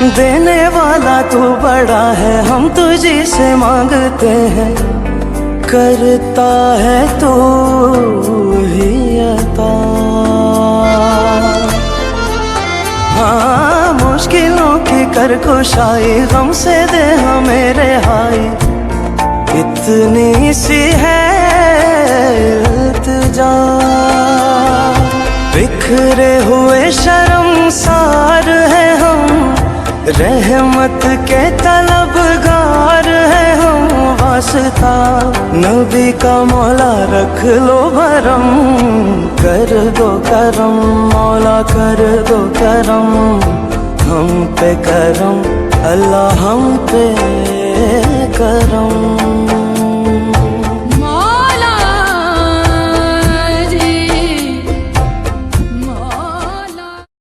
देने वाला तू बड़ा है, हम तुझी से मांगते हैं, करता है तू ही अता। हाँ, मुश्किलों की कर कुशाई, गम से दे हमें रिहाई, इतनी सी है इल्तिजा। बिखरे हुए शर्मसार है हम, रहमत के तलबगार है हम, वास्ता नबी का मौला रख लो भरम, कर दो करम मौला कर दो करम, हम पे करम अल्लाह हम पे करम।